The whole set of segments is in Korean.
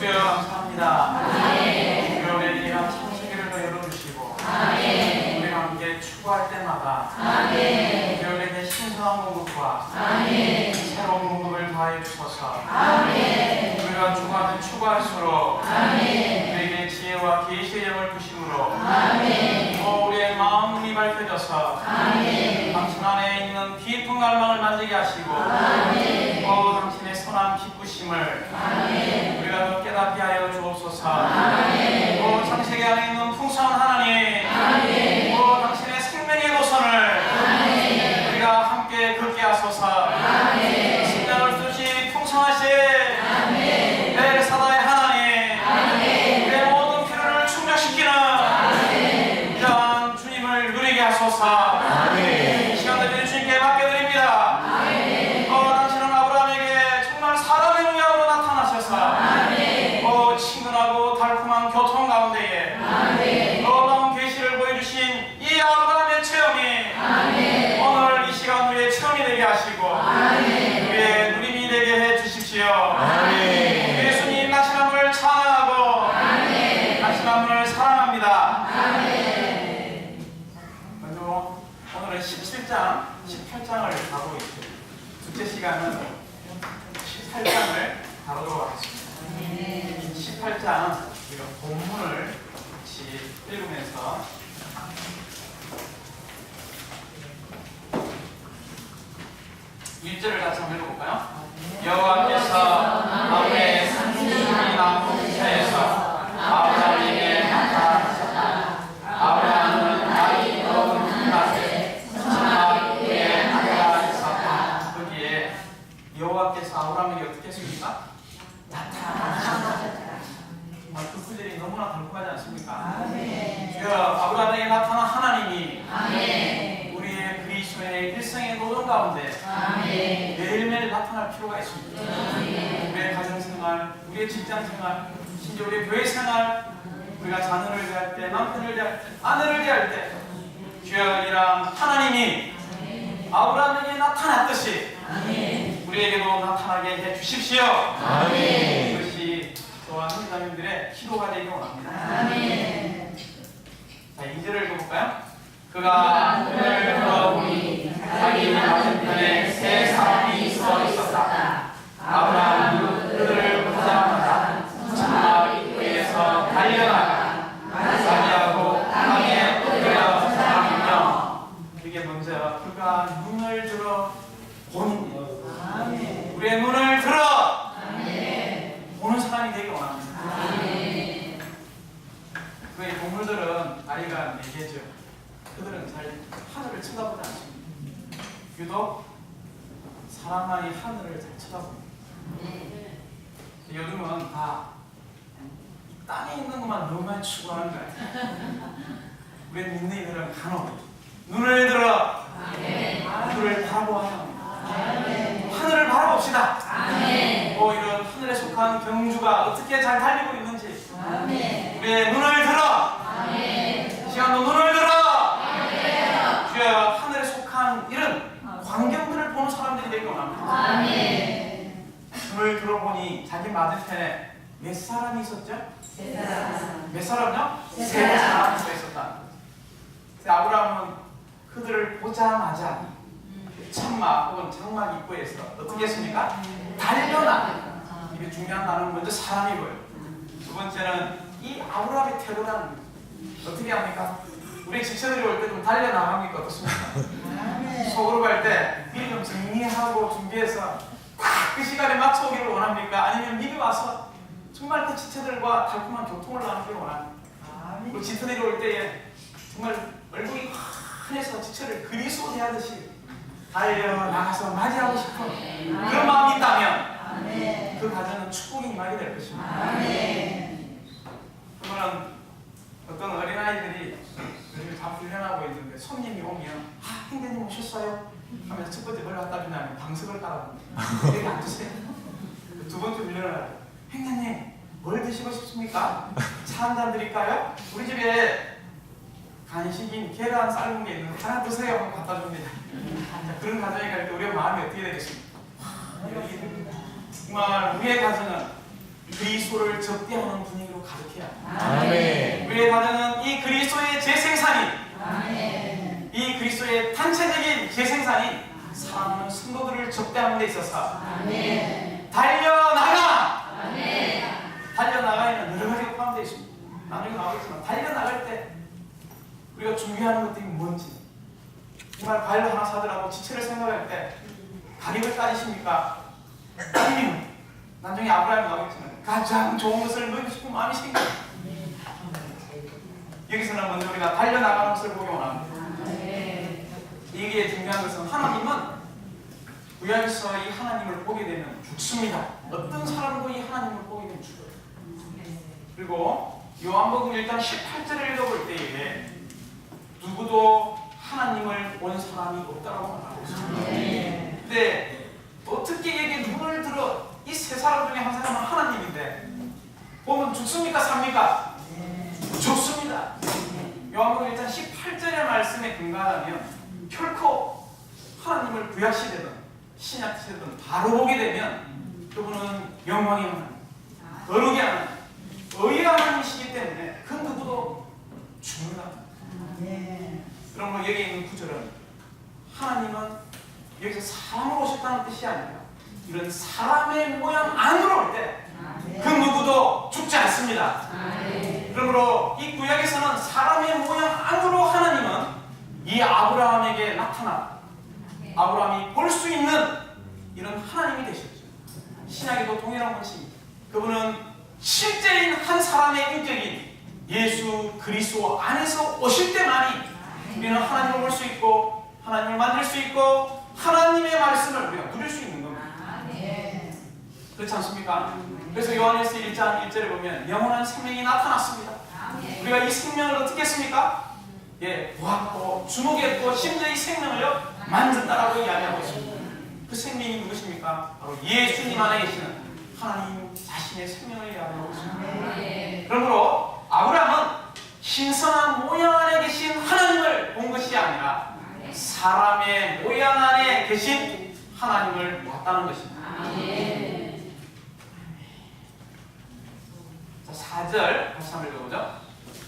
주여 감사합니다. 주여 우리에게 이런 창세기를 더 열어주시고 우리가 함께 추구할 때마다 주여 우리에게 신선한 공급과 새로운 공급을 더하여 주셔서 우리가 추구할수록 우리에게 지혜와 계시의 영을 부심으로 우리의 마음이 밝혀져서 당신 안에 있는 깊은 갈망을 만지게 하시고 당신의 선한 기쁘심을 우리가 더 깨닫게 하여 주옵소서. 창세기 안에 있는 풍성한 하나님, 당신의 생명의 도선을 우리가 함께 걷게 하소서. 신장을 쓰신 풍성하신 엘사다의 하나님, 우리의 모든 필요를 충족시키는 이러한 주님을 누리게 하소서. 이 시간을 주님께 맡겨드립니다. 당신은 아브라함에게 정말 사람의 모양으로 나타나셔서 친근하고 달콤한 교통 가운데에 놀라운 계시를 보여주신 이 아브라함의 체험이 오늘 이 시간 우리의 체험이 되게 하시고 우리의 누림이 되게 해주십시오. 예수님 나시남을 찬양하고 나시남을 사랑합니다. 먼저 오늘은 17장, 18장을 다루고 있습니다. 둘째 시간은 18장을 다루도록 하겠습니다. 18장 우리가 본문을 같이 읽으면서 일절을 같이 한번 읽어볼까요? 여호와께서 아브라함의 상수리 나무 근처에서 아브라함에게 나타나셨다. 아브라함은 나이 먹은 낮에 천막 위에 앉아 있었다. 거기에 여호와께서 아브라함에게 어떻게 했습니까? 나타나셨다. 정말 그 구절이 너무나 달콤하지 않습니까? 주여 아브라함에게 나타난 하나님이 우리의 그리스도의 일생의 노동 가운데 매일매일 나타날 필요가 있습니다. 우리의 가정생활, 우리의 직장생활, 심지어 우리의 교회생활, 우리가 자녀를 대할 때, 남편을 대할 때, 아내를 대할 때 주여 이런 하나님이 아브라함에게 나타났듯이 우리에게도 나타나게 해주십시오. 이것이 저와 형제자매들의 기도가 되기 원합니다. 자, 2절을 읽어볼까요? 그가 눈을 들어보니 자기 맞은편에 세 사람이 서 있었다. 아브라함은 그들을 보자마자 천막 입구에서 달려나가 자기하고 땅에 엎드려 자라며. 이게 먼저 그가 눈을 들어 보는 것, 우리의 눈을 들어 보는 사람이 되기 원합니다. 그 동물들은 다리가 4개죠. 그들은 잘 하늘을 쳐다보지 않습니다. 유독 사람만이 하늘을 잘 쳐다봅니다. 요즘은 다 땅에 있는 것만 너무 많이 추구하는 거예요. 우리 민들은 간혹 눈을 들어 하늘을 바라보아요. 하늘을 바라봅시다. 이런 하늘에 속한 경주가 어떻게 잘 달리고 있는지 우리의 눈을 들어 이 시간도 눈을 들어 주여 하늘에 속한 이런 광경들을 보는 사람들이 되기 원합니다. 눈을 들어보니 자기 맞은편에 몇 사람이 있었죠? 몇 사람요? 세 사람이 있었다. 아브라함은 그들을 보자마자 천막 혹은 장막 입구에서 어떻게 했습니까? 달려나. 이게 중요한 단어는 먼저 사람이고요. 두 번째는 이 아브라함의 태도라는 어떻게 합니까? 우리 지체들이 올 때 좀 달려나갑니까? 어떻습니까? 속으로 갈 때 미리 좀 정리하고 준비해서 딱 그 시간에 맞춰 오기를 원합니까? 아니면 미리 와서 정말 그 지체들과 달콤한 교통을 나누기를 원합니까? 우리 지체들이 올 때에 정말 얼굴이 환해서 지체를 그리스도 대하듯이 달려나가서 맞이하고 싶은 그런 마음이 있다면 그 가정은 축복이 임하게 될 것입니다. 그러면 어떤 어린아이들이 요즘 다 훈련하고 있는데 손님이 오면 형제님 오셨어요? 하면서 첫 번째 뭘 갖다 주냐면 방석을 깔아줍니다. 여기 앉으세요. 두 번째 훈련을 하고 형제님 뭘 드시고 싶습니까? 차 한 잔 드릴까요? 우리 집에 간식인 계란 삶은 게 있는데 하나 드세요 하고 갖다 줍니다. 자, 그런 가정에 갈 때 우리의 마음이 어떻게 되겠습니까? 정말 우리의 가정은 그리스도를 접대하는 분위기로 가득해야 합니다. 아멘. 우리의 가정은 이 그리스도의 재생산인, 아멘. 이 그리스도의 단체적인 재생산인 사랑하는 성도들을 접대하는 데 있어서 아멘. 달려나가! 아멘. 달려나가에는 여러 가지가 포함되어 있습니다. 나중에 나오겠지만 달려나갈 때 우리가 준비하는 것들이 뭔지, 정말 과일 하나 사더라도 지체를 생각할 때 가격을 따지십니까? 아니면 나중에 아브라함이 나오겠지만 가장 좋은 것을 누리고 싶은 마음이 생겨요. 여기서는 먼저 우리가 달려나가는 것을 보기 원합니다. 이게 중요한 것은 하나님은 구약에서 이 하나님을 보게 되면 죽습니다. 어떤 사람도 이 하나님을 보게 되면 죽어요. 그리고 요한복음 1장 18절을 읽어볼 때에 누구도 하나님을 본 사람이 없다고 말하고 있습니다. 근데 어떻게 여기 눈을 들어 이 세 사람 중에 한 사람은 하나님인데 보면 죽습니까? 삽니까? 죽습니다. 요한복음 1장 18절의 말씀에 근거하면 결코 하나님을 구약시대든 신약시대든 바로 보게 되면 그분은 영광의 하나님, 거룩의 하나님, 의의 하나님이시기 때문에 그 누구도 죽는다. 그러므로 여기 있는 구절은 하나님은 여기서 사람으로 오셨다는 뜻이 아니라 이런 사람의 모양 안으로 올 때 그 누구도 죽지 않습니다. 그러므로 이 구약에서는 사람의 모양 안으로 하나님은 이 아브라함에게 나타나 아브라함이 볼 수 있는 이런 하나님이 되셨죠. 신약에도 동일한 원칙입니다. 그분은 실제인 한 사람의 인격인 예수 그리스도 안에서 오실 때만이 우리는 하나님을 볼 수 있고 하나님을 만날 수 있고 하나님의 말씀을 우리가 누릴 수 있는 겁니다. 그렇지 않습니까? 그래서 요한일서 1장 1절에 보면 영원한 생명이 나타났습니다. 우리가 이 생명을 어떻게 했습니까? 예, 보았고 주목했고 심지어 이 생명을 만졌다라고 이야기하고 있습니다. 그 생명이 누구십니까? 바로 예수님 안에 계시는 하나님 자신의 생명을 이야기하고 있습니다. 그러므로 아브라함은 신성한 모양 안에 계신 하나님을 본 것이 아니라 사람의 모양 안에 계신 하나님을 봤다는 것입니다. 자, 4절 다시 한번 읽어보죠.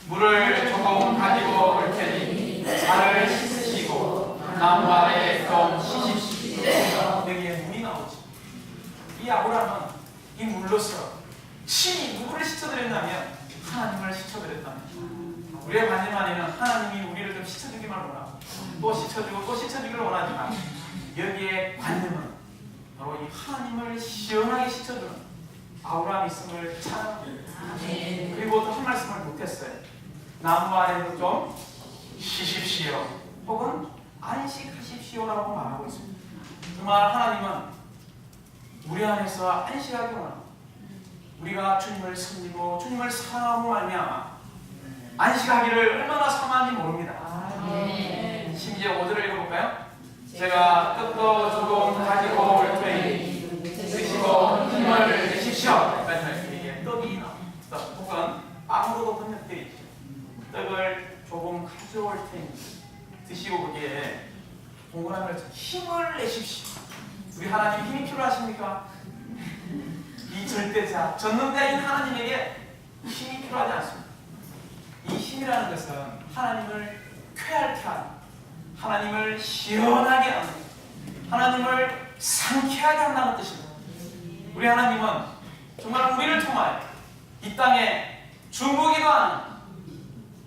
물을 조금 가지고 올 테니 발을 씻으시고 나무 아래에 좀 쉬십시오. 여기에 물이 나오죠. 이 아브라함은 이 물로서 친히 누구를 씻어드렸냐면 하나님을 씻어드렸다는 거죠. 우리의 관심 안에는 하나님이 우리를 좀 씻어주기만 원하고 또 씻어주고 또 씻어주기를 원하지만 여기에 관념은 바로 이 하나님을 시원하게 씻어주는 아브라함이 있음을 찬양합니다. 그리고 또 한 말씀을 못했어요. 나무 아래로 좀 쉬십시오 혹은 안식하십시오라고 말하고 있습니다. 정말 하나님은 우리 안에서 안식하기 원합니다. 우리가 주님을 섬기고 주님을 사랑하고 말미암아 안식하기를 얼마나 사모하는지 모릅니다. 심지어 5절을 읽어볼까요? 제가 뜻도 조금 가지고 올 테니 드시고 힘을 내십시오. 이게 떡이 나옵니다. 혹은 빵으로도 번역되어 있죠. 떡을 조금 가져올 테니 드시고 거기에 동그라미를 힘을 내십시오. 우리 하나님 힘이 필요하십니까? 이 절대자, 전능자인 하나님에게 힘이 필요하지 않습니다. 이 힘이라는 것은 하나님을 쾌활케 하는, 하나님을 시원하게 하는, 하나님을 상쾌하게 한다는 뜻입니다. 우리 하나님은 정말 우리를 통하여 이 땅에 중보기도 하는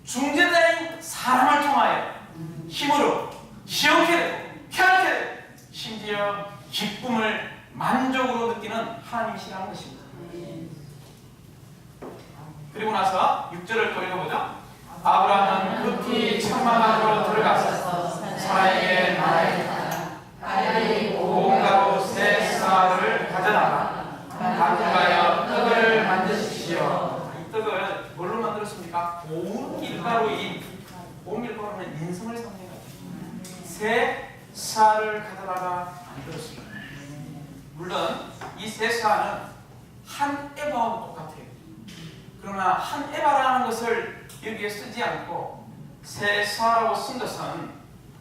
중재자인 사람을 통하여 힘으로 시원케 되고 쾌활케 되고 심지어 기쁨을 만족으로 느끼는 하나님이시라는 것입니다. 그리고 나서 6절을 또 읽어보죠. 아브라함은 급히 천막 안으로 들어가서 사라에게 말하였다. 고운 가루 세 쌀을 가져다가 가져가여 떡을 만드십시오. 이 떡을 뭘로 만들었습니까? 고운 밀가루인, 고운 밀가루는 인성을 상징하죠. 세 쌀을 가져다가 만들었습니다. 물론 이 세 쌀은 한 에바하고 똑같아요. 그러나 한 에바라는 것을 여기에 쓰지 않고 세 쌀이라고 쓴 것은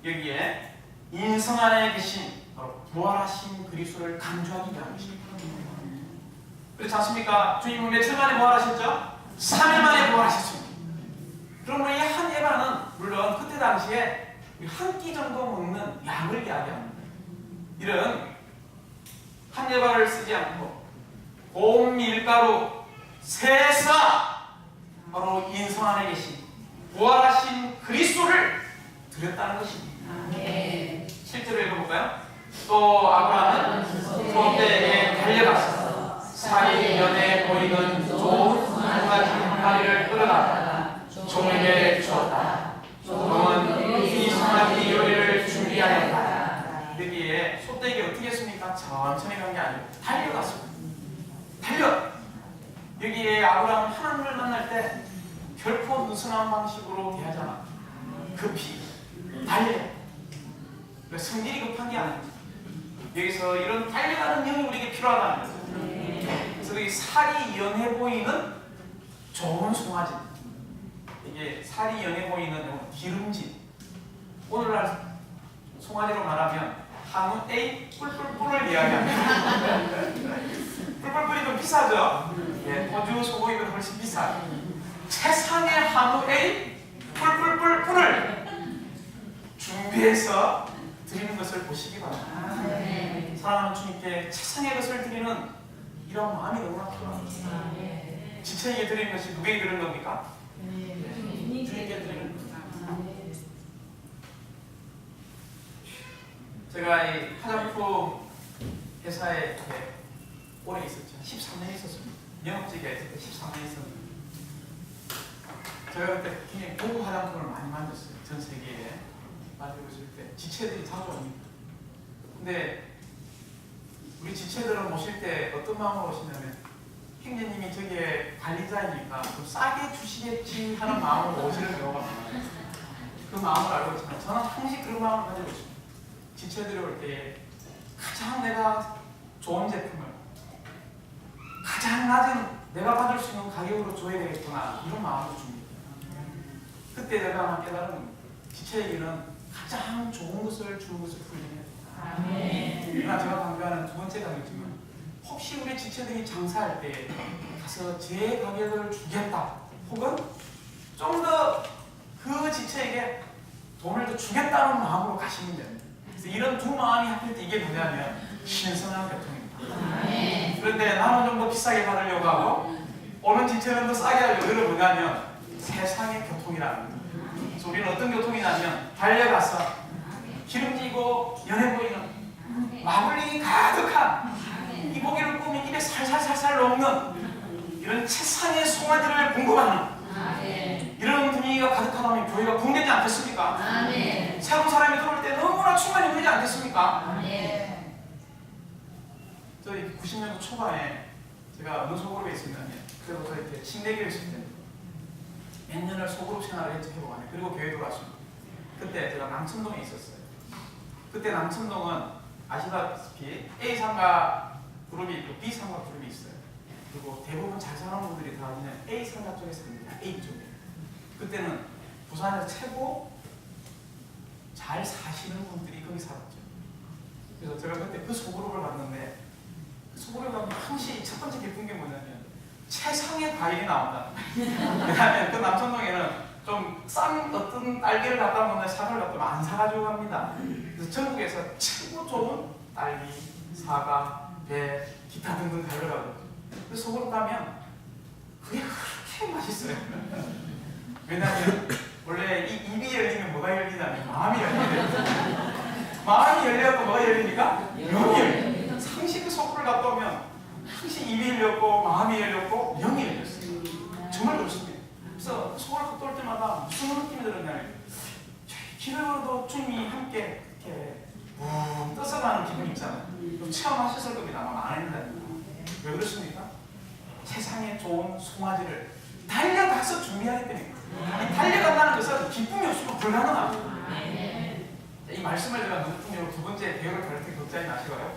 여기에 인성 안에 계신 부활하신 그리스도를 강조하기 위한 것입니다. 그렇지 않습니까? 주님은 며칠 만에 부활하셨죠? 3일 만에 부활하셨습니다. 그러면 이 한 예반은 물론 그때 당시에 한 끼 정도 먹는 양을 이야기합니다. 이런 한 예반을 쓰지 않고 곰 밀가루 세사 바로 인성 안에 계신 부활하신 그리스도를 드렸다는 것입니다. 아멘. 실제로 읽어볼까요? 또 아브라함은 소떼에게 달려가서 살이 연해 보이는 좋은 송아지 한 마리를 끌어다가 종에게 주었다. 종은 이 송아지 요리를 준비하였다. 여기에 소떼에게 어떻게 했습니까? 천천히 간 게 아니고 달려갔습니다. 달려! 여기에 아브라함은 하나님을 만날 때 결코 느슨한 방식으로 대하지 않아. 급히 달려. 성질이 급한 게 아닙니다. 여기서 이런 달려가는 영이 우리에게 필요하다는 거죠. 그래서 여기 살이 연해 보이는 좋은 송아지. 이게 살이 연해 보이는 기름진. 오늘날 송아지로 말하면 한우 A 뿔뿔뿔을 이야기합니다. 뿔뿔뿔이 좀 비싸죠? 예, 호주 소고기보다 훨씬 비싸요. 최상의 한우 A 뿔뿔뿔을 준비해서 드리는 것을 보시기 바랍니다. 사랑하는 주님께 최상의 것을 드리는 이런 마음이 너무나 필요합니다. 지체에게 드리는 것이 누구에게 드리는 겁니까? 주님께 드리는 겁니다. 제가 이 화장품 회사에 오래 있었죠. 13년 있었습니다. 영업직에 있을 때 13년 있었는데 제가 그때 굉장히 고급 화장품을 많이 만졌어요. 전 세계에 만들고 있을 때 지체들이 자주 옵니다. 근데 우리 지체들을 모실 때 어떤 마음으로 오시냐면 형제님이 저게 관리자이니까 좀 싸게 주시겠지 하는 마음으로 오시는 경우가 많아요. 그 마음을 알고 있지만 저는 항상 그런 마음을 가지고 있습니다. 지체들이 올 때 가장 내가 좋은 제품을 가장 낮은 내가 받을 수 있는 가격으로 줘야 되겠구나 이런 마음으로 줍니다. 그때 내가 깨달은 겁니다. 지체에게는 가장 좋은 것을 주는 것을 훈련해야 된다. 그러나 제가 강조하는 두 번째 가격이지만 혹시 우리 지체들이 장사할 때 가서 제 가격을 주겠다 혹은 좀 더 그 지체에게 돈을 더 주겠다는 마음으로 가시면 됩니다. 그래서 이런 두 마음이 합칠 때 이게 뭐냐면 신선한 교통입니다. 그런데 나는 좀 더 비싸게 받으려고 하고 오는 지체는 더 싸게 하려고 이런 뭐냐면 세상의 교통이라는 겁니다. 그래서 우리는 어떤 교통이냐면 달려가서 기름지고 연해 보이는 마블링이 가득한 이 고기를 꾸민 입에 살살살살 녹는 이런 최상의 송아지를 공급하는 이런 분위기가 가득하다면 교회가 붕대지 않겠습니까? 새로운 사람이 들어올 때 너무나 충만이 되지 않겠습니까? 저희 90년도 초반에 제가 어느 소그룹에 있었냐면 그때부터 이렇게 침례교회 있을 때 몇 년을 소그룹 생활을 했죠. 해보고 안에 그리고 교회 들어왔습니다. 그때 제가 남천동에 있었어요. 그때 남천동은 아시다시피 A 상가 그룹이 있고 B 상가 그룹이 있어요. 그리고 대부분 잘 사는 분들이 다 그냥 A 상가 쪽에 삽니다. A 쪽에. 그때는 부산에서 최고 잘 사시는 분들이 거기 살았죠. 그래서 제가 그때 그 소그룹을 봤는데 그 소그룹에 가면 항시 첫 번째 기쁜 게 뭐냐면 최상의 과일이 나온다. 왜냐하면 그 남천동에는 좀 싼 어떤 딸기를 갖다 놓는데 사과를 갖다 안 사가지고 갑니다. 그래서 전국에서 최고 좋은 딸기, 사과, 배, 기타 등등 달려가고 그 소그룹 가면 그게 그렇게 맛있어요. 왜냐하면 원래 이 입이 열리면 뭐가 열리냐면 마음이 열리거든요. 마음이 열려서 뭐가 열리니까? 영이 열려요. 상시 그 소그룹을 갔다 오면 항시 입이 열렸고 마음이 열렸고 영이 열렸어요. 정말 그렇습니다. 그래서 소그룹 갔다 올 때마다 무슨 느낌이 들었냐면 길어도 주님이 함께 이렇게 떠서 가는 기분이 있잖아요. 체험하셨을 겁니다. 아마 안 했는데 왜 그렇습니까? 세상에 좋은 송아지를 달려가서 준비하기 때문에 달려간다는 것은 기쁨이 없으면 불가능합니다. 이 말씀을 제가 눈뜨면 두 번째 배우를 가르칠 때 걱정이 나시고요.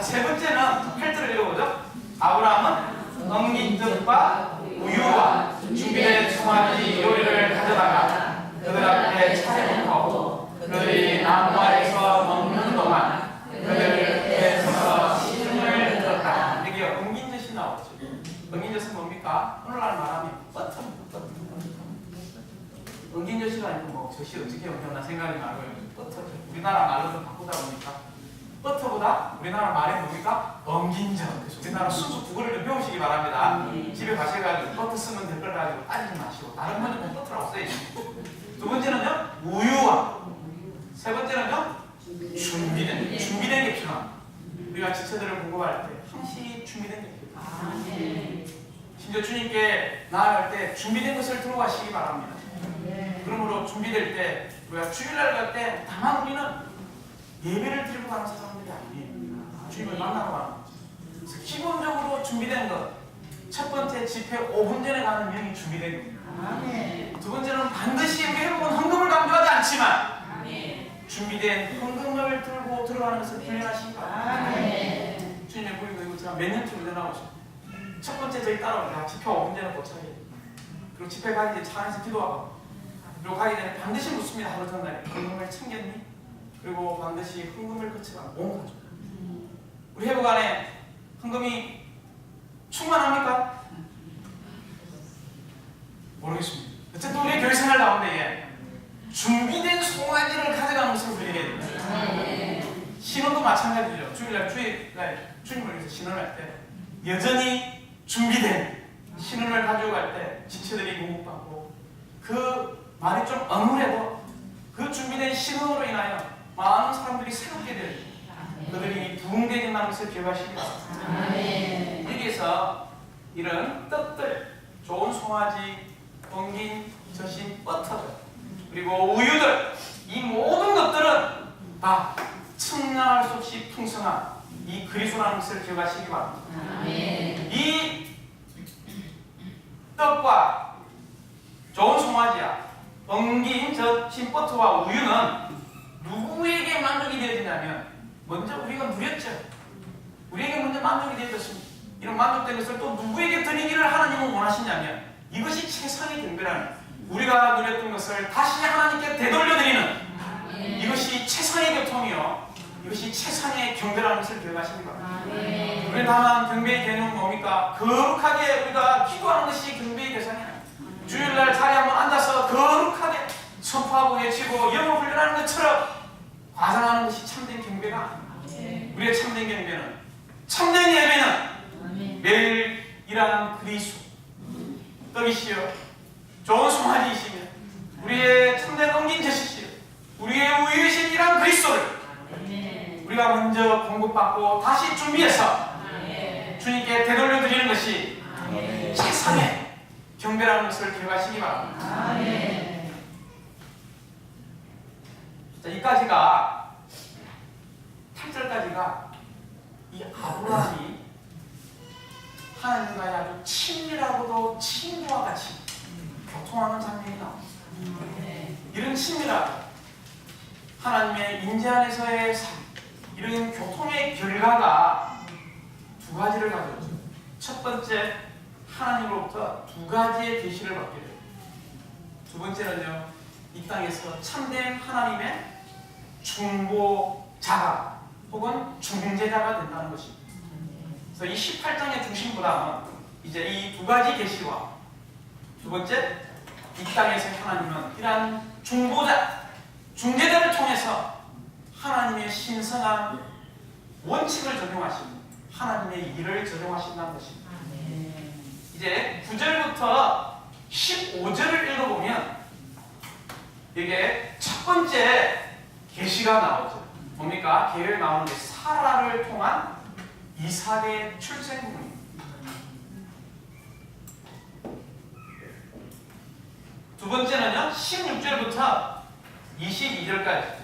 세 번째는 8절을 읽어보죠. 아브라함은 엉긴적과 우유와 준비된 송아지 요리를 가져다가 그들 앞에 차려놓고 그들이 나무 아래서 먹는 동안 그들 옆에 서서 시중을 들었다. 여기 엉긴젓이 나오죠. 은긴젓은 뭡니까? 오늘날 말하면 버터. 은긴젓이가 아니고 뭐 젓이 어떻게 엉켰나 생각이 나고요. 버터. 우리나라 말로 좀 바꾸다 보니까 버터보다 우리나라 말이 뭡니까? 엉긴젓. 그래서 우리나라 순수 국어를 좀 배우시기 바랍니다. 집에 가셔가지고 버터 쓰면 될 걸 가지고 따지지 마시고 다른 번역은 버터라고 써야지. 두 번째는요 우유와 세 번째는요 준비된 게 필요합니다. 우리가 지체들을 공부할 때 항시 준비된 게 필요합니다. 심지어 주님께 나아갈 때 준비된 것을 들고 가시기 바랍니다. 그러므로 준비될 때 우리가 주일날 갈 때 다만 우리는 예배를 드리고 가는 사람들이 아니에요. 주님을 만나러 가는 거죠. 그래서 기본적으로 준비된 것 첫 번째 집회 5분 전에 가는 명이 준비된 겁니다. 두 번째는 반드시 우리 회복은 헌금을 강조하지 않지만 준비된 헌금을 들고 들어가는 것을 훈련하시기 바랍니다. 주님의 보이고 이거 제가 몇 년째 훈련하고 있어요. 첫 번째 저희 따라오면 집회 5분 전에 도착해요. 그리고 집회 가기 전에 차 안에서 기도하고 그리고 가기 전에 반드시 묻습니다. 하루 전날에 헌금을 챙겼니? 그리고 반드시 헌금을 거쳐가 온 가족. 우리 회복 안에 헌금이 충만합니까? 모르겠습니다. 어쨌든 우리 교회 생활 가운데 준비된 송아지를 가져가는 것을 훈련해야 됩니다. 신혼도 마찬가지죠. 주일날 주님을 위해서 신혼할 때 여전히 준비된 신혼을 가지고 갈 때 지체들이 공급받고 그 말이 좀 어눌해도 그 준비된 신혼으로 인하여 많은 사람들이 새롭게 되는 그들이 부흥되어진다는 것을 기억하시기 바랍니다. 여기에서 이런 떡들, 좋은 송아지, 엉긴 젖인 버터들, 그리고 우유들, 이 모든 것들은 다 측량할 수 없이 풍성한 이 그리스도라는 것을 기억하시기 바랍니다. 이 떡과 좋은 송아지야, 엉긴 젖인 버터와 우유는 누구에게 만족이 되어지냐면 먼저 우리가 누렸죠. 우리에게 먼저 만족이 되어졌습니다. 이런 만족된 것을 또 누구에게 드리기를 하나님은 원하시냐면 이것이 최상의 경배라는 우리가 누렸던 것을 다시 하나님께 되돌려드리는 이것이 최상의 교통이요 이것이 최상의 경배라는 것을 기억하시기 바랍니다. 우리 다만 경배의 개념은 뭡니까? 거룩하게 우리가 기도하는 것이 경배의 대상이 아닙니다. 주일날 자리에 한번 앉아서 거룩하게 선포하고 외치고 영어 훈련하는 것처럼 과장하는 것이 참된 경배가 아닙니다. 우리의 참된 경배는 참된 예배는 매일 일하는 그리스도 떡이시여 좋은 송아지이시며 우리의 참된 엉긴 젖이시여 우리의 우유이신 이러한 그리스도를 우리가 먼저 공급받고 다시 준비해서 주님께 되돌려드리는 것이 최상의 경배라는 것을 기억하시기 바랍니다. 자, 이까지가 8절까지가 이 아브라함이 하나님과의 아주 친밀하고도 친구와 같이 교통하는 장면이 나옵니다. 이런 친밀함, 하나님의 인재 안에서의 삶, 이런 교통의 결과가 두 가지를 가지고 있습니다. 첫 번째, 하나님으로부터 두 가지의 계시를 받게 됩니다. 두 번째는요, 이 땅에서 참된 하나님의 중보자가 혹은 중재자가 된다는 것입니다. 그래서 이 18장의 중심보다는 이제 이 두 가지 계시와 두 번째, 이 땅에서 하나님은 이러한 중보자, 중재자를 통해서 하나님의 신성한 원칙을 적용하시고 하나님의 일을 적용하신다는 것입니다. 이제 9절부터 15절을 읽어보면 이게 첫 번째 계시가 나오죠. 뭡니까? 계획에 나오는 게 사라를 통한 이삭의 출생 부분입니다. 두 번째는요, 16절부터 22절까지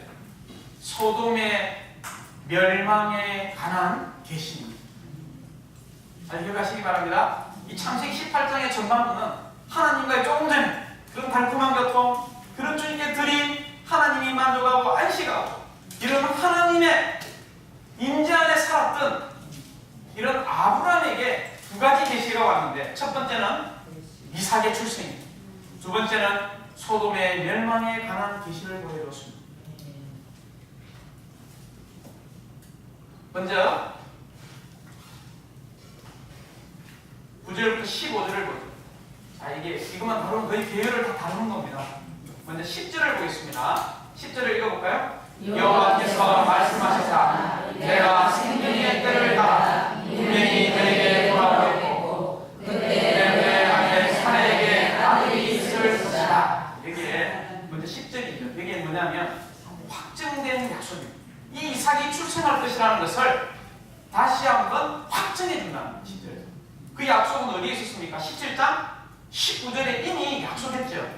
소돔의 멸망에 관한 계시입니다. 잘 기억하시기 바랍니다. 이 창세기 18장의 전반부는 하나님과의 조금 전에 그런 달콤한 교통, 그런 주님께 드린 하나님이 만족하고 안식하고 이런 하나님의 인재 안에 살았던 이런 아브라함에게 두 가지 계시가 왔는데 첫 번째는 이삭의 출생입니다. 두 번째는 소돔의 멸망에 관한 계시를 보여줬습니다. 먼저 9절부터 15절을 보죠. 자, 이것만 다루면 거의 계열을 다 다루는 겁니다. 먼저 10절을 보겠습니다. 10절을 읽어볼까요? 여호와께서 말씀하시사 내가 생명의 때를 따라 분명히 너에게 돌아오겠고 그때 내 안에 사내에게 아들이 있을 것이다. 여기에 먼저 10절이죠. 여기에 뭐냐면 확정된 약속입니다. 이 이삭이 출생할 것이라는 것을 다시 한번 확정해 준다는 10절. 그 약속은 어디에 있었습니까? 17장 19절에 이미 약속했죠.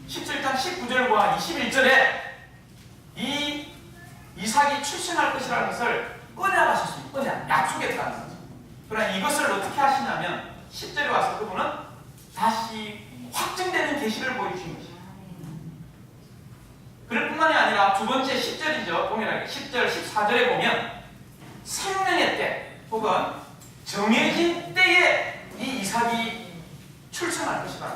17장 19절과 21절에 이 이삭이 출생할 것이라는 것을 언약하셨습니다. 언약, 약속했다는 거죠. 그러나 이것을 어떻게 하시냐면 10절에 와서 그분은 다시 확증되는 계시를 보여주신 것입니다. 그럴 뿐만이 아니라 두 번째 10절이죠. 동일하게 10절, 14절에 보면 생명의 때 혹은 정해진 때에 이 이삭이 출생할 것이다.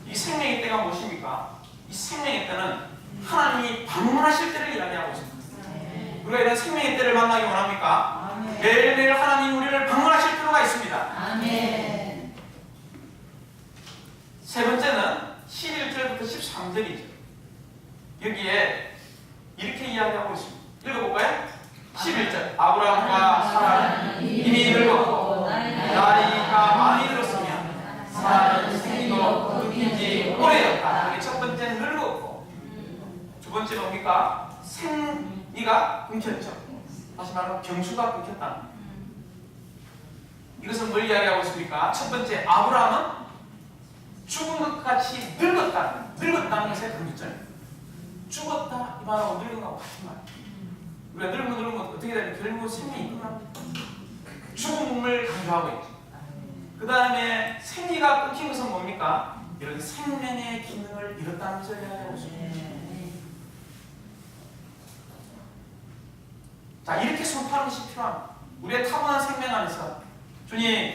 이 생명의 때가 무엇입니까? 이 생명의 때는 하나님이 방문하실 때를 이야기하고 있습니다. 우리가 이런 생명의 때를 만나기 원합니까? 매일매일 하나님 우리를 방문하실 필요가 있습니다. 아멘. 세 번째는 11절부터 13절이죠. 여기에 이렇게 이야기하고 있습니다. 읽어볼까요? 11절 아브라함과 사라는 이미 늙었고 나이가 많이 들었으며 사라는 생이도 끊긴 지 오래였다. 이게 첫 번째는 늙었고 두 번째 뭡니까? 생이가 끊겼죠. 다시 말하면 경수가 끊겼다. 이것은 뭘 이야기하고 있습니까? 첫 번째 아브라함은 죽은 것 같이 늙었다는 것에 강조점입니다. 죽었다 이 말하고 늙은 것하고 같은 말. 우리가 늙으면 어떻게 되면 결국 생명이 끝납니다. 죽음을 강조하고 있죠. 그 다음에 생리가 끊긴 것은 뭡니까? 이런 생명의 기능을 잃었다는 것을 이야기하고 있습니다. 자, 이렇게 선포하는 것이 필요합니다. 우리의 타고난 생명 안에서 주님,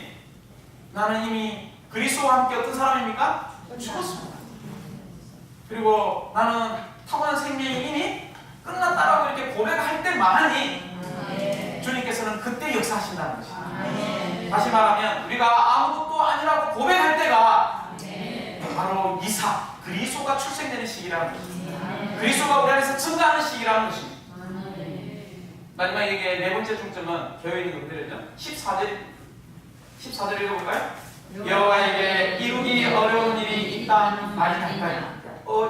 나는 이미 그리스도와 함께 어떤 사람입니까? 죽었습니다. 그리고 나는 타고난 생명이 이미 끝났다라고 이렇게 고백할 때만이 주님께서는 그때 역사하신다는 것입니다. 다시 말하면 우리가 아무것도 아니라고 고백할 때가 바로 이삭, 그리스도가 출생되는 시기라는 것입니다. 그리스도가 우리 안에서 증가하는 시기라는 것입니다. 마지막에 네 번째 중점은 교회의 것들이죠. 14절 읽어볼까요? 여호와에게 이루기 어려운 일이 있다 말이 할까요?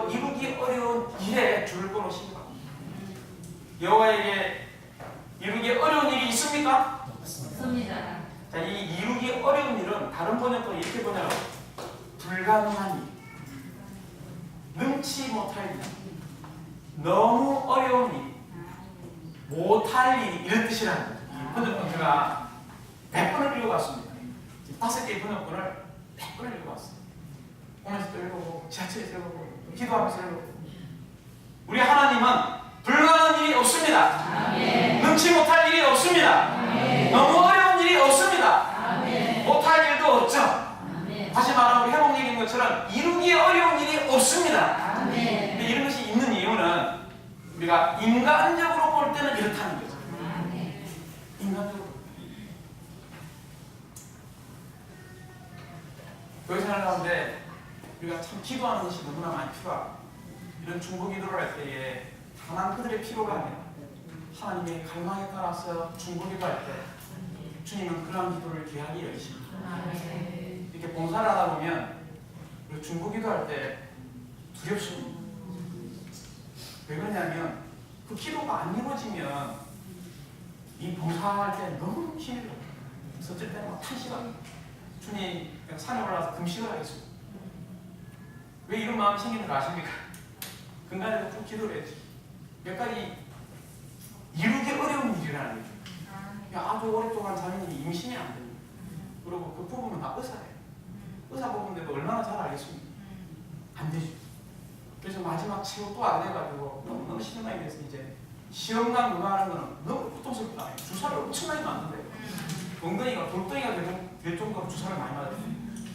이루기 어려운 일에 줄을 끊으십니다. 여호와에게 이루기 어려운 일이 있습니까? 없습니다. 자, 이 이루기 어려운 일은 다른 번역도 이렇게 번역하고 불가능한 일, 능치 못할 일, 너무 어려운 일, 못할 일 이런 뜻이라는 거죠. 이 번역본 제가 100번을 읽어봤습니다. 5개의 번역본을 100번을 읽어봤어요. 공원에서도 읽어보고 지하철에서 읽어보고 기도하면서 읽어보고. 우리 하나님은 불가능한 일이 없습니다. 아멘. 능치 못할 일이 없습니다. 아멘. 너무 어려운 일이 없습니다. 아멘. 못할 일도 없죠. 아멘. 다시 말하면 우리 회복 얘기인 것처럼 이루기 어려운 일이 없습니다. 아멘. 근데 이런 것이 있는 이유는 우리가 인간적으로 볼 때는 이렇다는 거죠. 아멘. 인간적으로. 교회 생활 가운데 우리가 참 기도하는 것이 너무나 많이 필요하고 이런 중보 기도를 할 때에 다만 그들의 필요가 아니라 하나님의 갈망에 따라서 중보 기도할 때 주님은 그런 기도를 귀하게 여기십니다. 이렇게 봉사를 하다 보면 우리 중보 기도할 때 두렵습니다. 왜 그러냐면 그 기도가 안 이루어지면 이 봉사할 때 너무 힘이 들어요. 그래서 어쩔 때는 막 탄식하고 주님 산에 올라가서 금식을 하겠습니다. 왜 이런 마음이 생기는 거 아십니까? 근간에도 쭉 기도를 했지. 몇 가지 이루기 어려운 일이라는 거죠. 아주 오랫동안 자녀들이 임신이 안 됩니다. 그리고 그 부부는 다 의사예요. 의사 부부인데도 얼마나 잘 알겠습니까? 안 되죠. 그래서 마지막 최후 또 안 돼가지고 너무 실망이 돼서 이제 시험관 누나하는 거는 너무 고통스럽다. 주사를 엄청나게 맞는데 엉덩이가 돌덩이가 될 정도로 주사를 많이 맞았어요.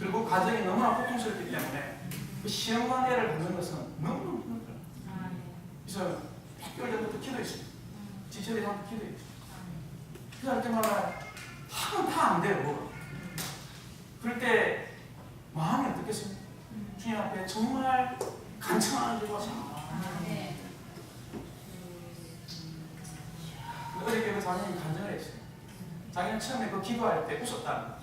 그리고 그 과정이 너무나 고통스럽기 때문에 그 시험관계를 받는 것은 너무 힘들어요. 그래서 6개월 전부터 기도했습니다. 지체들이 한번 기도했죠. 기도할 때마다 하면 다 안 돼요. 그럴 않겠습니까? 주님 앞에 정말 간청하는 기도가 참. 어저께 그 자매님이 간증을 했어요. 자기는 처음에 그 기도할 때 웃었다는 거죠.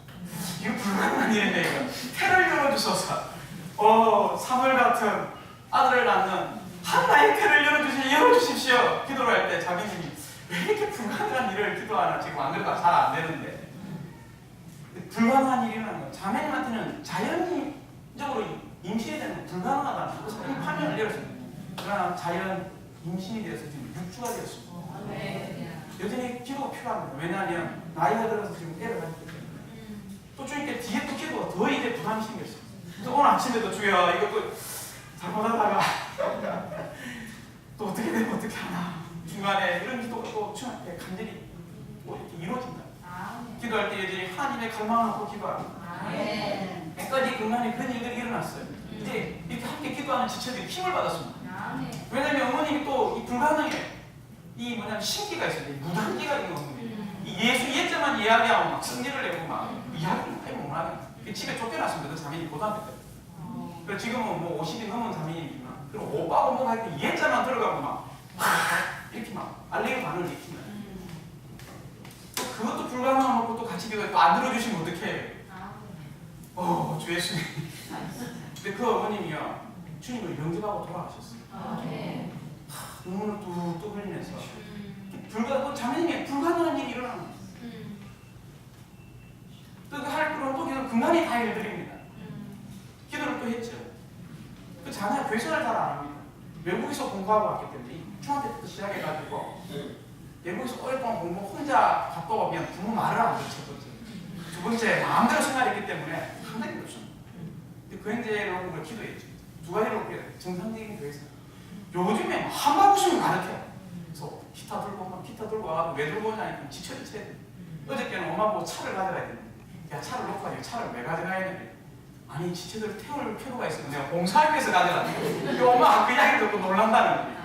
이거 불가능한 일인데 이거. 태를 열어주소서. 3월 같은 아들을 낳는 한나의 태를 열어주십시오. 기도를 할 때 자매님이 왜 이렇게 불가능한 일을 기도하나. 지금 안 그래도 잘 안 되는데. 불가능한 일이라는 건 자매님한테는 자연적으로 임신이 되는 건 불가능하다는 거. 그래서 판명을 내렸습니다. 그러나 자연 임신이 되어서 지금 6주가 되었습니다. 여전히 기도가 필요합니다. 왜냐하면 나이가 들어서 지금 애를 낳기 때문에. 또 주님께 뒤에 또 기도가 더 이제 부담이 생겼어요. 그래서 오늘 아침에도 주여 이것도 잘못하다가 또 어떻게 되면 어떻게 하나. 중간에 이런 기도가 또 주님께 간절히 이렇게 이루어진다. 기도할 때 여전히 하나님의 갈망을 갖고 기도하고 끝까지 금난에 그런 일들이 일어났어요. 이제 이렇게 함께 기도하는 지체들이 힘을 받았습니다. 왜냐하면 어머님이 또 이 불가능해 이 뭐냐면 신기가 있어요. 무당기가 있는 어머니. 이 예수 예자만 이야기하고 막 성질을 내고 막 이야기를 아예 못 하는. 집에 쫓겨났습니다. 그 자매님 고등학교 때. 그래서 지금은 뭐 50이 넘은 자매님이지만 그리고 오빠고 뭐가 할때 예자만 들어가고 막 이렇게 막 알레르기 반응을 일으키는. 또 그것도 불가능한 것도 또 같이 기도해 또 안 들어주시면 어떡해. 주 예수님. 근데 그 어머님이요 주님을 영접하고 돌아가셨어요. 눈물을 뚝뚝 흘리면서 자매님이 불가능한 일이 일어나는 거예요. 또 할 거로 또 금단히 다 일드립니다. 기도를 또 했죠. 그 자녀가 교회생활을 잘 안 합니다. 외국에서 공부하고 왔기 때문에 중학교 때부터 시작해가지고 외국에서 오랫동안 공부 혼자 갔다 오면 부모 말을 안 듣죠. 두 번째 마음대로 생활했기 때문에 상당히 그렇습니다. 근데 그 현재로 기도했죠. 두 가지로 정상적인 교회생활. 요즘에 한바구음을 가르쳐요. 그래서 기타 들고 와가지고 왜 들고 오냐니까 지쳐야 돼. 어저께는 엄마 보고 차를 가져가야 되는데 야 차를 놓고 가지고 차를 왜 가져가야 되는데 아니 지체들 태울 필요가 있으면 내가 봉사하기 위해서 가져갔다. 그 엄마가 그 이야기를 듣고 놀란다는 거예요.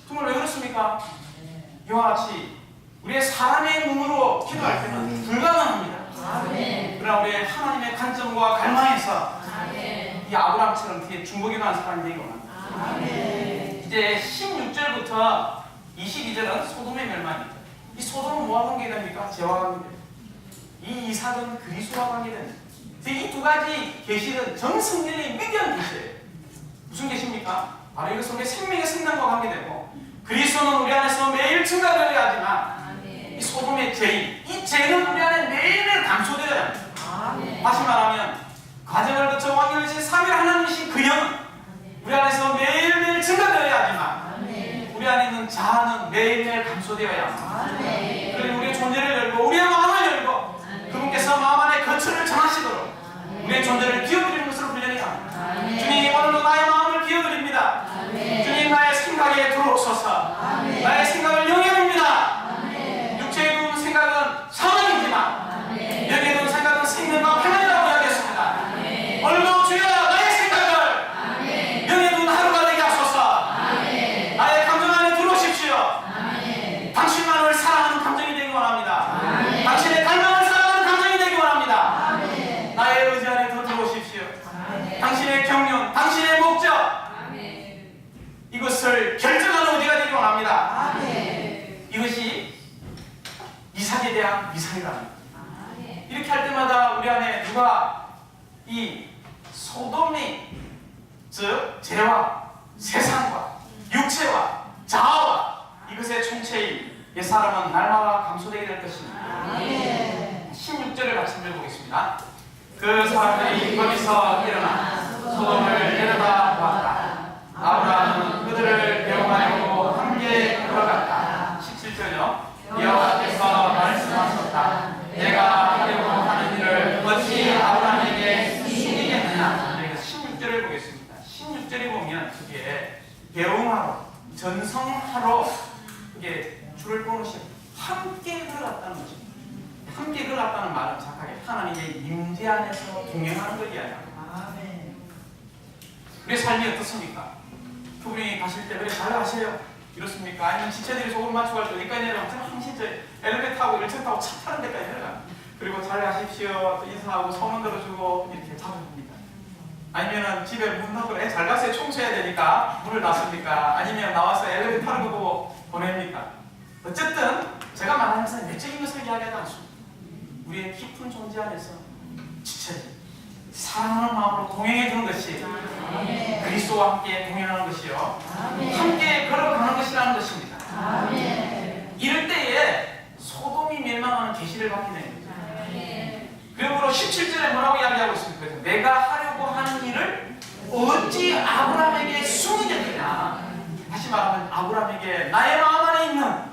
정말 왜 그렇습니까? 이와 같이 우리의 사람의 눈으로 기도할 때는 불가능합니다. 그러나 우리의 하나님의 관점과 갈망에서 이 아브라함처럼 뒤에 중보기도하는 사람이 되기 원합니다. 이제 16절부터 22절은 소돔의 멸망입니다. 이 소돔은 뭐와 관계됩니까? 죄와 관계됩니다. 이 이삭은 그리스도와 관계됩니다. 이 두 가지 계시는 전 성경의 위대한 계시예요. 무슨 계시입니까? 바로 이것은 우리의 생명의 생명과 관계되고 그리스도는 우리 안에서 매일 증가되어야 하지만 이 소돔의 죄인, 이 죄는 우리 안에 매일매일 감소되어야 합니다. 다시 말하면 과정을 거쳐 왕이신 3일 하나님이신 그 영은 우리 안에서 매일매일 증가되어야 하지만 우리 안에 있는 자아는 매일매일 감소되어야 합니다. 그리고 우리의 존재를 열고 우리의 마음을 열고 그분께서 마음 안에 거처를 정하시도록 우리의 존재를 비워드리는 것으로 훈련해야 합니다. 주님 오늘도 나의 마음을 비워드립니다. 주님 나의 생각에 들어오소서. 나의 생각을 영해봅니다. 육체에 두는 생각은 사망이지만 여기에 두는 생각은 생명과 평안이라고 이야기했습니다. 오늘도 주여 나의 생각을 영에 두는 하루가 되게 하소서. 나의 감정 안에 들어오십시오. 당신만을 사랑하는 감정이 되기 원합니다. 당신의 닮음을 사랑하는 감정이 되기 원합니다. 나의 의지 안에 들어오십시오. 당신의 경륜, 당신의 목적 이것을 결정하는 의지가 되기 원합니다. 이것이 이삭에 대한 미사이랍니다. 이렇게 할 때마다 우리 안에 누가 이 소돔이 즉 죄와 세상과 육체와 자아와 이것의 총체인 옛사람은 날마다 감소되게 될 것입니다. 16절을 같이 읽어보겠습니다. 그 사람들이 거기서 일어나 소돔을 내려다 보았다. 아브라함은 그들을 배웅하려고 함께 걸어갔다. 17절요. 여호와께서 말씀하셨다. 내가 하려고 하는 일을 어찌 아브라함에게 숨기겠느냐. 16절을 보겠습니다. 16절에 보면 그게 배웅하러 전성하러 그게 줄을 끊으시 함께 걸어갔다는 것입니다. 함께 걸어갔다는 말은 착하게 하나님의 임재 안에서 동행하는 걸 이야기합니다. 우리의 삶이 어떻습니까? 그분이 가실 때 그래 잘 가세요 이렇습니까? 아니면 지체들이 조금 맞추고 갈 때 어디까지 내려가면 항상 엘리베이터 타고 1층 타고 차 타는 데까지 내려가. 그리고 잘 가십시오 또 인사하고 소문 들어주고 이렇게 잡아줍니다. 아니면은 집에 문 닫고 잘 갔어요. 청소해야 되니까 문을 닫습니까? 아니면 나와서 엘리베이터 타는 거 보고 보냅니까? 어쨌든 제가 말하는 것은 내적인 것을 이야기하지 않습니다. 우리의 깊은 존재 안에서 지체적 사랑하는 마음으로 동행해 주는 것이 그리스도와 함께 동행하는 것이요, 함께 걸어가는 것이라는 것입니다. 이럴 때에 소돔이 멸망하는 계시를 받게 됩니다. 그러므로 17절에 뭐라고 이야기하고 있습니까? 내가 하려고 하는 일을 어찌 아브라함에게 숨기겠느냐. 다시 말하면 아브라함에게 나의 마음 안에 있는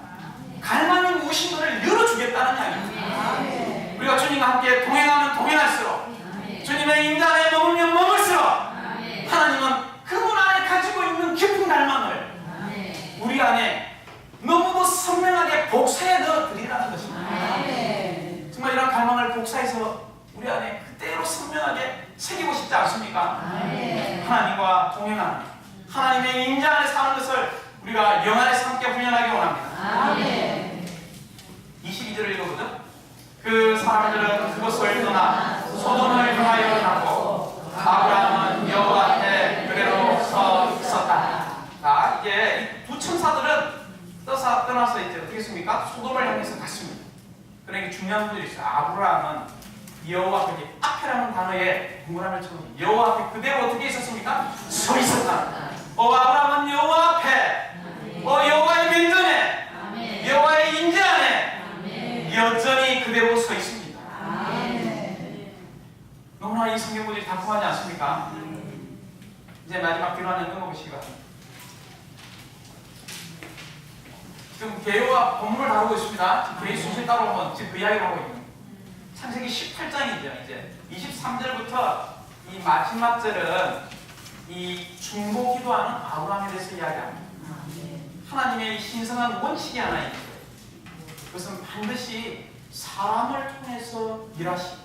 갈망이 무엇인 것을 열어주겠다는 이야기입니다. 우리가 주님과 함께 동행하면 동행할수록, 주님의 임자 안에 머물면 머물수록 하나님은 그분 안에 가지고 있는 깊은 갈망을 우리 안에 너무도 선명하게 복사해 넣어드리라는 것입니다. 정말 이런 갈망을 복사해서 우리 안에 그대로 선명하게 새기고 싶지 않습니까? 하나님과 동행하는, 하나님의 임자 안에 사는 것을 우리가 영 안에서 함께 훈련하기 원합니다. 22절을 읽어보죠. 그 사람들은 그것을 떠나 소돔을 향하여 가고 아브라함은 여호와 앞에 그대로 서 있었다. 자, 이제 이 두 천사들은 떠나서 이제 어떻게 했습니까? 소돔을 향해서 갔습니다. 그러니까 중요한 분들이 있어요. 아브라함은 여호와 앞에, 앞에라는 단어에 동그라미를 쳐놓은 여호와 앞에 그대로 어떻게 있었습니까? 서 있었다. 아브라함은 여호와 앞에, 여호와의 면전에, 여호와의 임재 안에 여전히 그대로 서 있습니다. 너무나 이 성경구절이 달콤하지 않습니까? 이제 마지막 기도하는 끊어보시기 바랍니다. 지금 개요와 본문을 다루고 있습니다. 개요 순서에 따라오면 지금 그 이야기를 하고 있는 창세기 18장이죠. 이제 23절부터 이 마지막 절은 이 중보 기도하는 아브라함에 대해서 이야기합니다. 하나님의 신성한 원칙이 하나 있어요. 그것은 반드시 사람을 통해서 일하시고,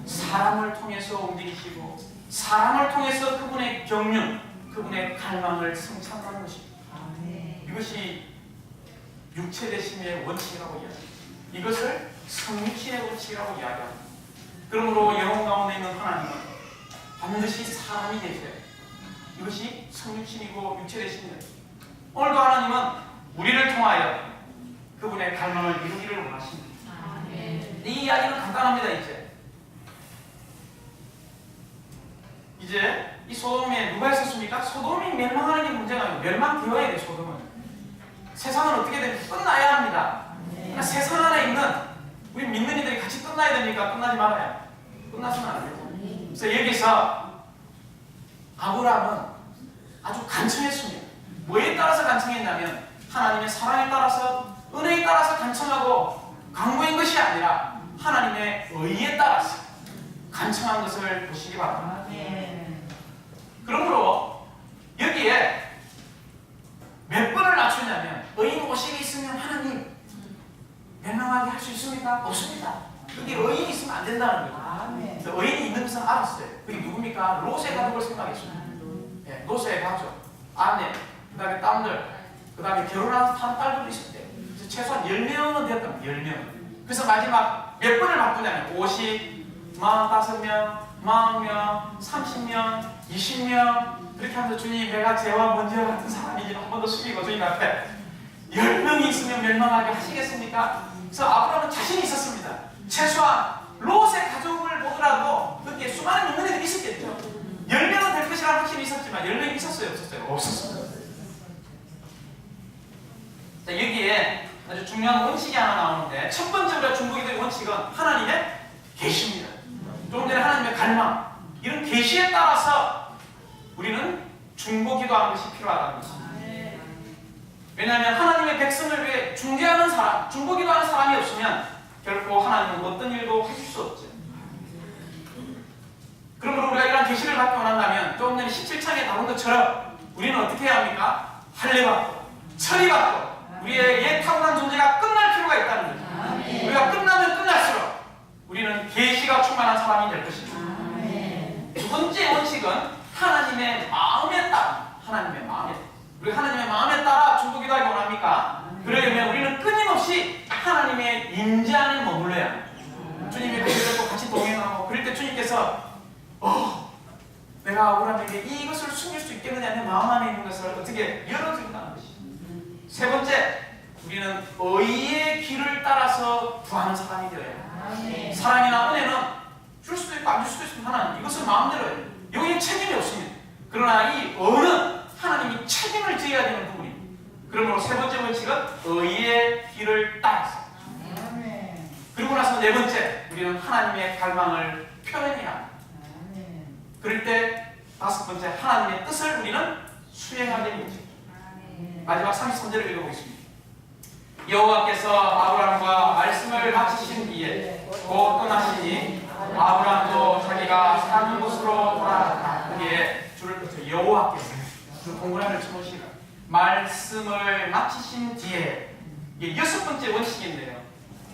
사람을 통해서 움직이시고, 사람을 통해서 그분의 경륜, 그분의 갈망을 성취한다는 것입니다. 이것이 육체되심의 원칙이라고 이야기합니다. 이것을 성육신의 원칙이라고 이야기합니다. 그러므로 영혼 가운데 있는 하나님은 반드시 사람이 되셔야 돼요. 이것이 성육신이고 육체되심입니다. 오늘도 하나님은 우리를 통하여 그분의 갈망을 이루기를 원하십니다. 이 이야기는 간단합니다. 이제 이 소돔에 누가 있었습니까? 소돔이 멸망하는 게 문제가 아니고 멸망되어야 돼요. 소돔은 세상은 어떻게 되면 끝나야 합니다. 그러니까 세상 안에 있는 우리 믿는 이들이 같이 끝나야 됩니까? 끝나지 말아요. 끝나서는 안 되죠. 그래서 여기서 아브라함은 아주 간청했습니다. 뭐에 따라서 간청했냐면 하나님의 사랑에 따라서, 은혜에 따라서 간청하고 강구한 것이 아니라 하나님의 의에 따라서 간청한 것을 보시기 바랍니다. 그러므로 여기에 몇 번을 낮추냐면, 의인 오식이 있으면 하나님 멸망하게 할 수 있습니까? 없습니다. 여기 의인이 있으면 안 된다는 거예요. 그래서 의인이 있는 것은 알았어요. 그게 누굽니까? 롯의 가족을 생각했습니다. 네, 롯의 가족, 아내, 그 다음에 딸들, 그 다음에 결혼한 딸들도 있었대요. 그래서 최소한 10명은 되었답니다. 10명. 그래서 마지막 몇 번을 바꾸냐면 50, 45명, 40명, 30명, 20명 그렇게 하면서 주님, 내가 죄와 먼지와 같은 사람이지, 한 번 더 숙이고 주님 앞에 10명이 있으면 멸망하게 하시겠습니까? 그래서 아브라함은 자신이 있었습니다. 최소한 롯의 가족을 보더라도 그렇게 수많은 믿는 애들이 있었겠죠. 10명은 될 것이라는 확신이 있었지만 10명이 있었어요? 없었어요? 없었어요. 자, 여기에 아주 중요한 원칙이 하나 나오는데, 첫 번째 우리가 중보기도의 원칙은 하나님의 계시입니다. 조금 전에 하나님의 갈망, 이런 계시에 따라서 우리는 중보기도하는 것이 필요하다는 것입니다. 왜냐하면 하나님의 백성을 위해 중재하는 사람, 중보기도하는 사람이 없으면 결코 하나님은 어떤 일도 하실 수 없죠. 그러므로 우리가 이러한 계시를 받기 원한다면 조금 전에 17장에 나온 것처럼 우리는 어떻게 해야 합니까? 할례받고 처리받고 우리의 옛 타고난 존재가 끝날 필요가 있다는 거죠. 우리가 끝나면 끝날수록 우리는 계시가 충만한 사람이 될 것입니다. 두 번째 원칙은 하나님의 마음에 따라, 하나님의 마음에 따라. 우리 하나님의 마음에 따라 중보기도하기 원합니까? 그러려면 우리는 끊임없이 하나님의 임재 안에 머물러야 합니다. 주님의 백성들과 같이 동행하고, 그럴 때 주님께서 내가 아브라함에게 이것을 숨길 수 있겠느냐, 내 마음 안에 있는 것을 어떻게 열어준다는 것이. 세 번째, 우리는 의의 길을 따라서 구하는 사람이 되어야 해요. 사랑이나 은혜는 줄 수도 있고 안 줄 수도 있습니다. 하나님 이것을 마음대로 해요. 여기에 책임이 없습니다. 그러나 이 의는 하나님이 책임을 져야 되는 부분입니다. 그러므로 세 번째 원칙은 의의 길을 따라서. 그리고 나서 네 번째, 우리는 하나님의 갈망을 표현해야 합니다. 그럴 때 다섯 번째, 하나님의 뜻을 우리는 수행하게 됩니다. 마지막 33절을 읽어보겠습니다. 여호와께서 아브라함과 말씀을 마치신 뒤에 곧 떠나시니 아브라함도 자기가 사는 곳으로 돌아갔다. 거기에 줄을 붙여 여호와께서 그 동그라미를 쳐놓으시라. 말씀을 마치신 뒤에, 이게 여섯 번째 원칙인데요.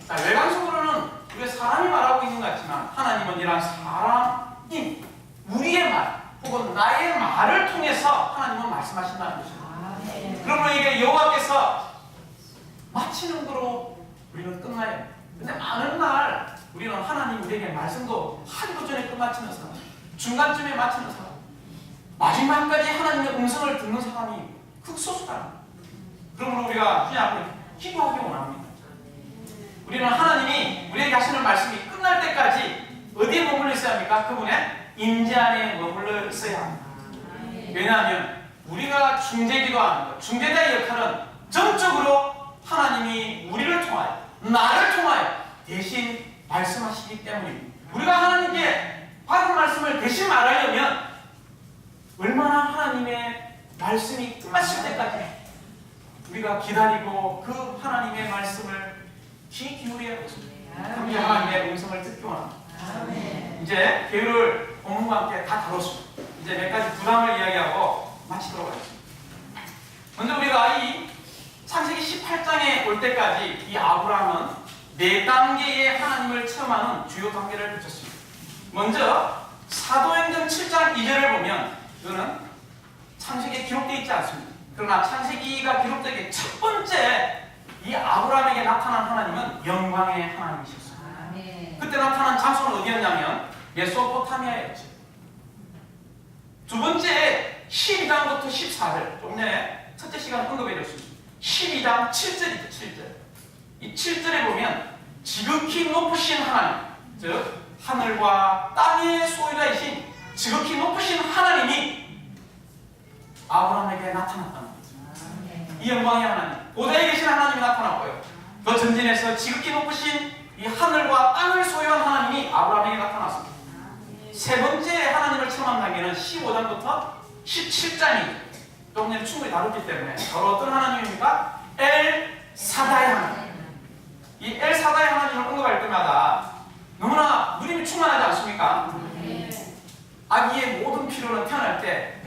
자, 외관적으로는 우리가 사람이 말하고 있는 것 같지만 하나님은 이러한 사람인 우리의 말 혹은 나의 말을 통해서 하나님은 말씀하신다는 것입니다. 그러므로 이게 여호와께서 마치는 거로 우리는 끝나요. 근데 많은 날 우리는 하나님 우리에게 말씀도 하기도 전에 끝마치는 사람, 중간쯤에 마치는 사람, 마지막까지 하나님의 음성을 듣는 사람이 극소수다. 그러므로 우리가 주님 앞에 기도하기 원합니다. 우리는 하나님이 우리에게 하시는 말씀이 끝날 때까지 어디에 머물러 있어야 합니까? 그분의 임재 안에 머물러 있어야 합니다. 왜냐하면 우리가 중재기도하는 것, 중재자의 역할은 전적으로 하나님이 우리를 통하여, 나를 통하여 대신 말씀하시기 때문입니다. 우리가 하나님께 받은 말씀을 대신 말하려면 얼마나 하나님의 말씀이 끝마칠 때까지 우리가 기다리고 그 하나님의 말씀을 귀 기울여야 하겠습니다. 함께 하나님의 음성을 듣기 원합니다. 이제 계율을 본문과 함께 다 다뤘습니다. 이제 몇 가지 부담을 이야기하고 마치도록 하겠습니다. 먼저 우리가 이 창세기 18장에 올 때까지 이 아브라함은 네 단계의 하나님을 체험하는 주요 단계를 거쳤습니다. 먼저 사도행전 7장 2절을 보면 이거는 창세기에 기록되어 있지 않습니다. 그러나 창세기가 기록되기 첫 번째 이 아브라함에게 나타난 하나님은 영광의 하나님이셨어요. 그때 나타난 장소는 어디였냐면 메소포타미아였죠. 두 번째 12장부터 14절, 조금 전에 첫째 시간 언급해줬습니다. 12장 7절이죠. 7절. 이 7절에 보면 지극히 높으신 하나님, 즉 하늘과 땅의 소유자이신 지극히 높으신 하나님이 아브라함에게 나타났다는 거죠. 이 영광의 하나님, 보좌에 계신 하나님이 나타났고요. 더 전진해서 지극히 높으신 이 하늘과 땅을 소유한 하나님이 아브라함에게 나타났습니다. 세 번째 하나님을 체험한 단계는 15장부터 17장이죠. 조금 전에 충분히 다뤘기 때문에 바로 어떤 하나님입니까? 엘사다의 하나님. 이 엘사다의 하나님을 언급할 때마다 너무나 누림이 충만하지 않습니까? 아기의 모든 필요는 태어날 때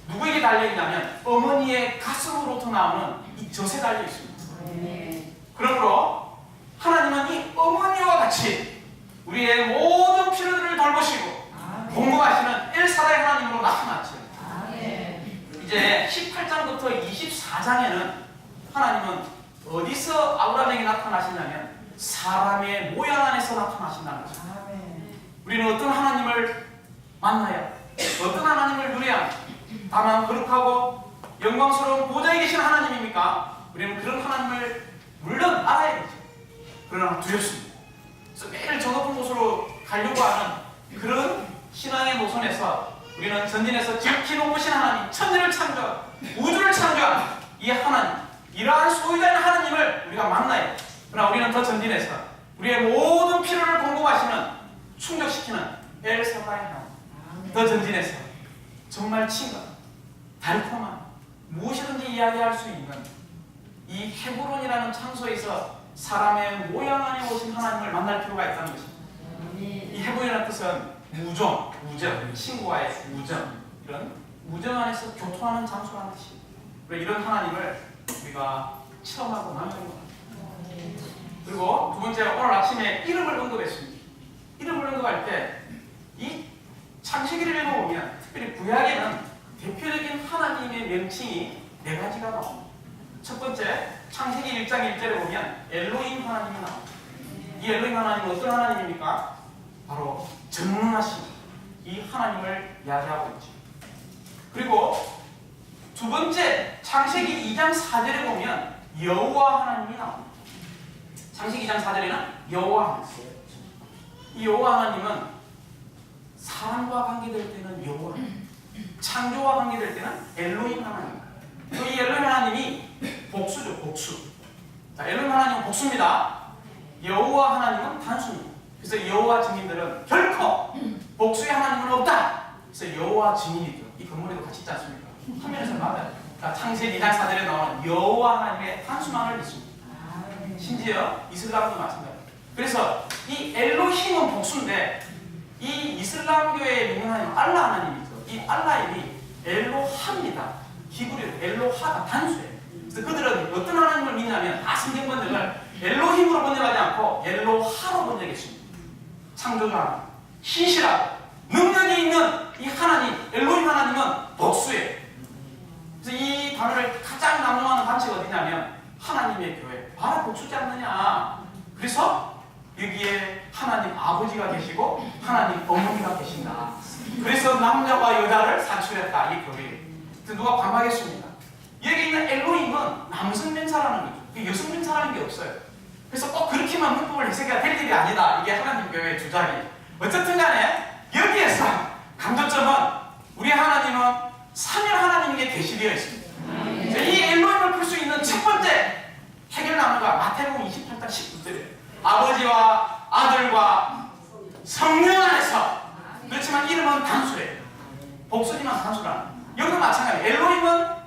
누구에게 달려있냐면 어머니의 가슴으로부터 나오는 이 젖에 달려있습니다. 그러므로 하나님은 이 어머니와 같이 우리의 모든 필요들을 돌보시고 공급하시는 엘사다의 하나님으로 나타났죠. 이제 18장부터 24장에는 하나님은 어디서 아브라함에게 나타나시냐면 사람의 모양 안에서 나타나신다는 거죠. 우리는 어떤 하나님을 만나야, 어떤 하나님을 누려야, 다만 거룩하고 영광스러운 보좌에 계신 하나님입니까? 우리는 그런 하나님을 물론 알아야 되죠. 그러나 두렵습니다. 그래서 매일 저 높은 곳으로 가려고 하는 그런 신앙의 노선에서 우리는 전진해서 지극히 높으신 하나님, 천지를 창조한, 우주를 창조한 이 하나님, 이러한 소유자인 하나님을 우리가 만나야 돼요. 그러나 우리는 더 전진해서 우리의 모든 필요를 공급하시는, 충족시키는 엘사다의 하나님, 더 전진해서 정말 친근한, 달콤한, 무엇이든지 이야기할 수 있는 이 헤브론이라는 장소에서 사람의 모양 안에 오신 하나님을 만날 필요가 있다는 것입니다. 이 헤브론이라는 뜻은 우정, 친구와의 우정, 이런 우정 안에서 교통하는 장소라는 뜻입니다. 이런 하나님을 우리가 체험하고 나누는 겁니다. 그리고 두 번째, 오늘 아침에 이름을 언급했습니다. 이름을 언급할 때 이 창세기를 읽어보면 특별히 구약에는 대표적인 하나님의 명칭이 네 가지가 나옵니다. 첫 번째, 창세기 1장 1절에 보면 엘로힘 하나님이 나옵니다. 이 엘로힘 하나님은 어떤 하나님입니까? 바로 전능하신, 이 하나님을 이야기하고 있죠. 그리고 두 번째, 창세기 2장 4절에 보면 여호와 하나님이 나옵니다. 창세기 2장 4절에는 여호와 하나님. 이 여호와 하나님은 사람과 관계될 때는 여호와, 창조와 관계될 때는 엘로힘 하나님. 또 이 엘로힘 하나님이 복수죠, 복수. 자, 엘로힘 하나님은 복수입니다. 여호와 하나님은 단수입니다. 그래서 여호와 증인들은 결코 복수의 하나님은 없다. 그래서 여호와 증인이죠. 이 건물에도 같이 있지 않습니까? 화면에서 맞아요. 창세기 2장 4절에 나오는 여호와 하나님의 단수만을 믿습니다. 심지어 이슬람도 마찬가지입니다. 그래서 이 엘로힘은 복수인데 이 이슬람교의 믿는 하나님은 알라 하나님이죠. 이 알라임이 엘로하입니다. 히브리어 엘로하가 단수예요. 그래서 그들은 어떤 하나님을 믿냐면 다 성경 번역을 엘로힘으로 번역하지 않고 엘로하로 번역했습니다. 창조주 하나님, 신실하고 능력이 있는 이 하나님, 엘로힘 하나님은 복수예요. 그래서 이 단어를 가장 남용하는 단체가 어디냐면 하나님의 교회, 바로 복수지 않느냐. 그래서 여기에 하나님 아버지가 계시고 하나님 어머니가 계신다. 그래서 남자와 여자를 산출했다. 이 교회. 누가 반박했습니다. 여기 있는 엘로힘은 남성 명사라는 거죠. 여성 명사라는 게 없어요. 그래서 꼭 그렇게만 문법을 해석해야 될 일이 아니다. 이게 하나님 교회의 주장이에요. 어쨌든 간에 여기에서 강조점은 우리 하나님은 삼위 하나님에게 계시되어 있습니다. 이 엘로힘을 풀 수 있는 첫 번째 해결 나무가 마태복음 28장 19절이에요. 아버지와 아들과 성령 안에서. 그렇지만 이름은 단수예요. 복수지만 단수라는. 여기도 마찬가지예요. 엘로힘은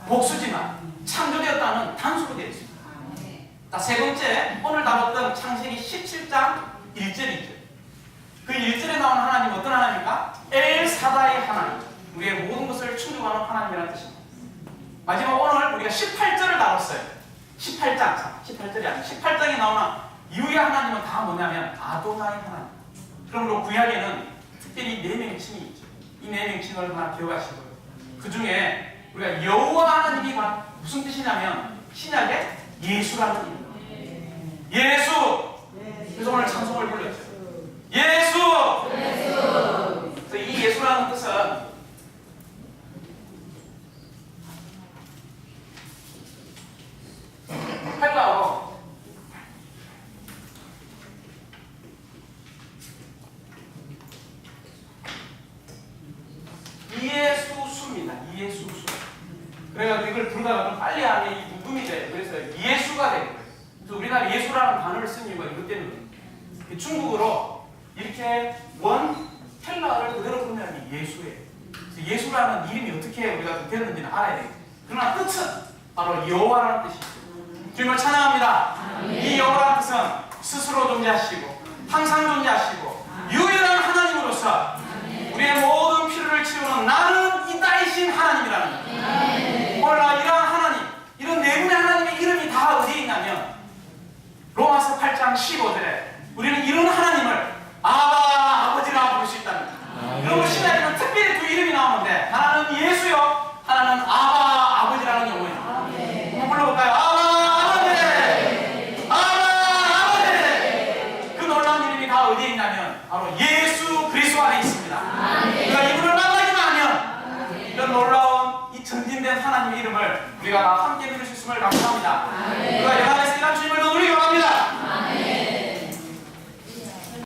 복수지만 창조되었다는 단수로 되어 있습니다. 자, 세 번째, 오늘 다뤘던 창세기 17장 1절이죠. 그 1절에 나오는 하나님 어떤 하나님입니까? 엘사다의 하나님. 우리의 모든 것을 충족하는 하나님이라는 뜻입니다. 마지막 오늘 우리가 18절을 다뤘어요. 18절이 아니라 18장에 나오는 이후의 하나님은 다 뭐냐면 아도나이 하나님. 그러므로 구약에는 특별히 4명의 칭이 있죠. 이 4명의 칭을 하나 기억하시고요. 그 중에 우리가 여호와 하나님이 무슨 뜻이냐면 신약에 예수라는 뜻입니다. 예수! 그래서 오늘 찬송을 불렀죠. 예수! 그래서 이 예수라는 뜻은 헬라어로 이예수수입니다. 이예수수. 그래가지고 이걸 부르다가 빨리 하면 이 묵음이 돼요. 그래서 예수가 되는 거예요. 그래서 우리나라 예수라는 단어를 쓴 이유가 이것 때문에 중국어로 이렇게 원 헬라어를 그대로 보면 예수예요. 그래서 예수라는 이름이 어떻게 우리가 되었는지는 알아야 돼요. 그러나 뜻은 바로 여호와라는 뜻이죠. 주님을 찬양합니다. 이 여호와라는 뜻은 스스로 존재하시고 항상 존재하시고 유일한 하나님으로서 우리의 모든 필요를 채우는 나는 이다이신 하나님이라는 거예요. 오늘 이러한 하나님, 이런 네 분의 하나님의 이름이 다 어디에 있냐면 로마서 8장 15절에 우리는 이런 하나님을 아버지라 부를 수 있다는 거예요. 그리고 신약에는 특별히 두 이름이 나오는데 하나는 예수요, 하나는 아버지라는 용어예요. 한번 불러볼까요? 아버지! 그 놀라운 이름이 다 어디에 있냐면 바로 예수 그리스도 안에 있습니다. 우리가 이분을 만나기만 하면 이런 놀라운 이 전진된 하나님의 이름을 우리가 함께 누릴 수 있음을 감사합니다. 우리가 이 안에서 이런 주님을 더 누리기 원합니다.